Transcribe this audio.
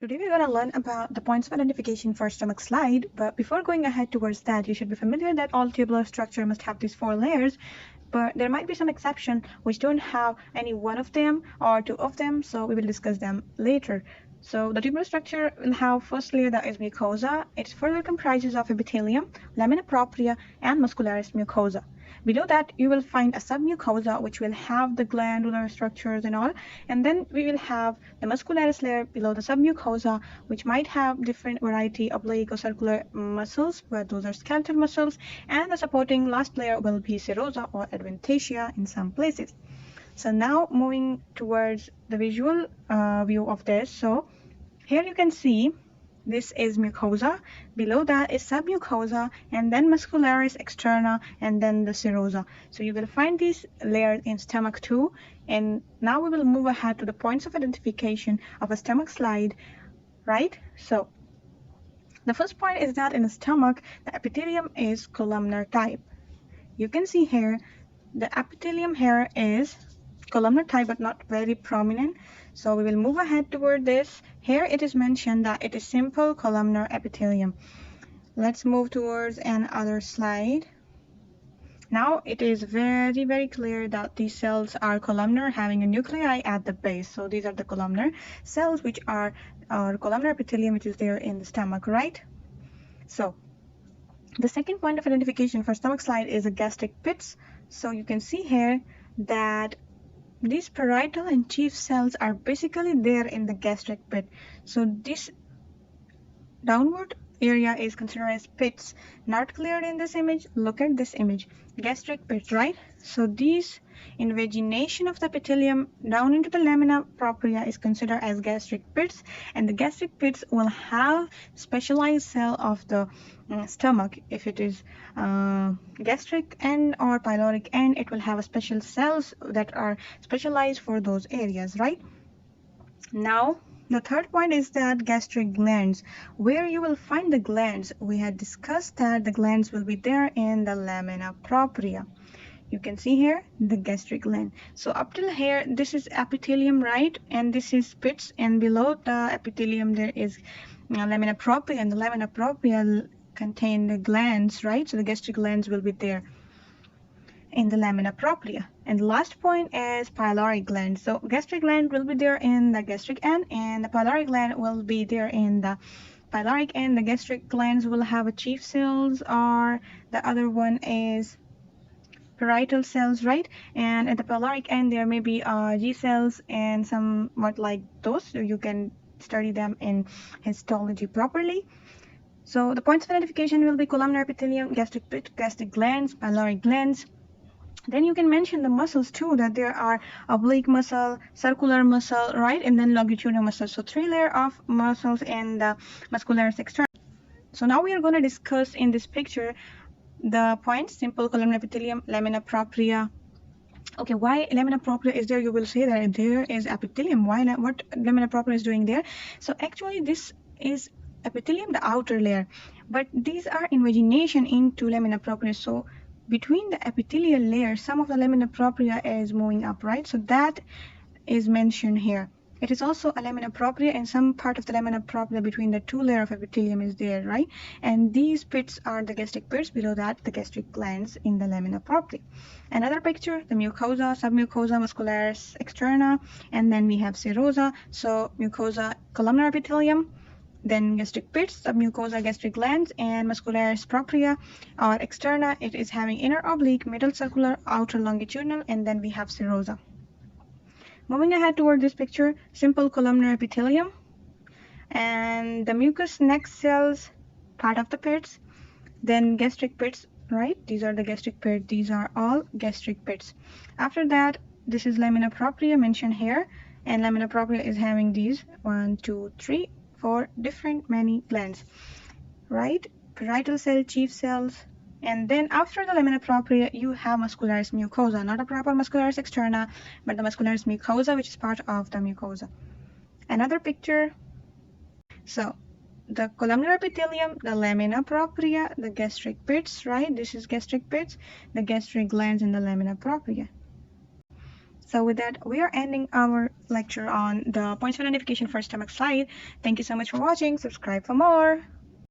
Today we're going to learn about the points of identification for stomach slide, but before going ahead towards that, you should be familiar that all tubular structure must have these 4 layers, but there might be some exception which don't have any one of them or 2 of them, so we will discuss them later. So the tubular structure will have first layer, that is mucosa. It further comprises of epithelium, lamina propria, and muscularis mucosa. Below that, you will find a submucosa which will have the glandular structures and all, and then we will have the muscularis layer below the submucosa, which might have different variety oblique or circular muscles, but those are skeletal muscles, and the supporting last layer will be serosa or adventitia in some places. So now moving towards the visual view of this. So here you can see this is mucosa, below that is submucosa, and then muscularis externa, and then the serosa. So you will find these layers in stomach too. And now we will move ahead to the points of identification of a stomach slide, right? So the first point is that in the stomach, the epithelium is columnar type. You can see here the epithelium here is columnar type but not very prominent. So we will move ahead toward this. Here it is mentioned that it is simple columnar epithelium. Let's move towards another slide. Now it is very clear that these cells are columnar, having a nuclei at the base. So these are the columnar cells, which are our columnar epithelium, which is there in the stomach, right? So the second point of identification for stomach slide is the gastric pits. So you can see here that these parietal and chief cells are basically there in the gastric pit. So this downward area is considered as pits. Not cleared in this image. Look at this image. Gastric pits, right? So these invagination of the epithelium down into the lamina propria is considered as gastric pits, and the gastric pits will have specialized cell of the stomach. If it is gastric end or pyloric end, it will have a special cells that are specialized for those areas, right? Now the third point is that gastric glands. Where you will find the glands, we had discussed that the glands will be there in the lamina propria. You can see here the gastric gland. So up till here, this is epithelium, right? And this is pits, and below the epithelium there is lamina propria, and the lamina propria contain the glands, right? So the gastric glands will be there in the lamina propria. And the last point is pyloric gland. So gastric gland will be there in the gastric end, and the pyloric gland will be there in the pyloric end. The gastric glands will have a chief cells, or the other one is parietal cells, right? And at the pyloric end there may be G cells and somewhat like those, so you can study them in histology properly. So the points of identification will be columnar epithelium, gastric pit, gastric glands, pyloric glands. Then you can mention the muscles too, that there are oblique muscle, circular muscle, right? And then longitudinal muscle. So 3 layers of muscles in the muscularis externa. So now we are going to discuss in this picture the points: simple columnar epithelium, lamina propria. Okay, why lamina propria is there? You will say that there is epithelium. What lamina propria is doing there? So actually this is epithelium, the outer layer, but these are invagination into lamina propria. So between the epithelial layers, some of the lamina propria is moving up, right? So that is mentioned here. It is also a lamina propria, and some part of the lamina propria between the 2 layers of epithelium is there, right? And these pits are the gastric pits. Below that, the gastric glands in the lamina propria. Another picture, the mucosa, submucosa, muscularis externa, and then we have serosa. So mucosa, columnar epithelium, then gastric pits, submucosa, gastric glands, and muscularis propria or externa. It is having inner oblique, middle circular, outer longitudinal, and then we have serosa. Moving ahead toward this picture, simple columnar epithelium, and the mucous neck cells, part of the pits, then gastric pits, right? These are the gastric pits. These are all gastric pits. After that, this is lamina propria mentioned here, and lamina propria is having these 1, 2, 3, 4 different many glands, right? Parietal cell, chief cells. And then after the lamina propria, you have muscularis mucosa, not a proper muscularis externa, but the muscularis mucosa, which is part of the mucosa. Another picture. So the columnar epithelium, the lamina propria, the gastric pits, right? This is gastric pits, the gastric glands in the lamina propria. So with that, we are ending our lecture on the points of identification for stomach slide. Thank you so much for watching. Subscribe for more.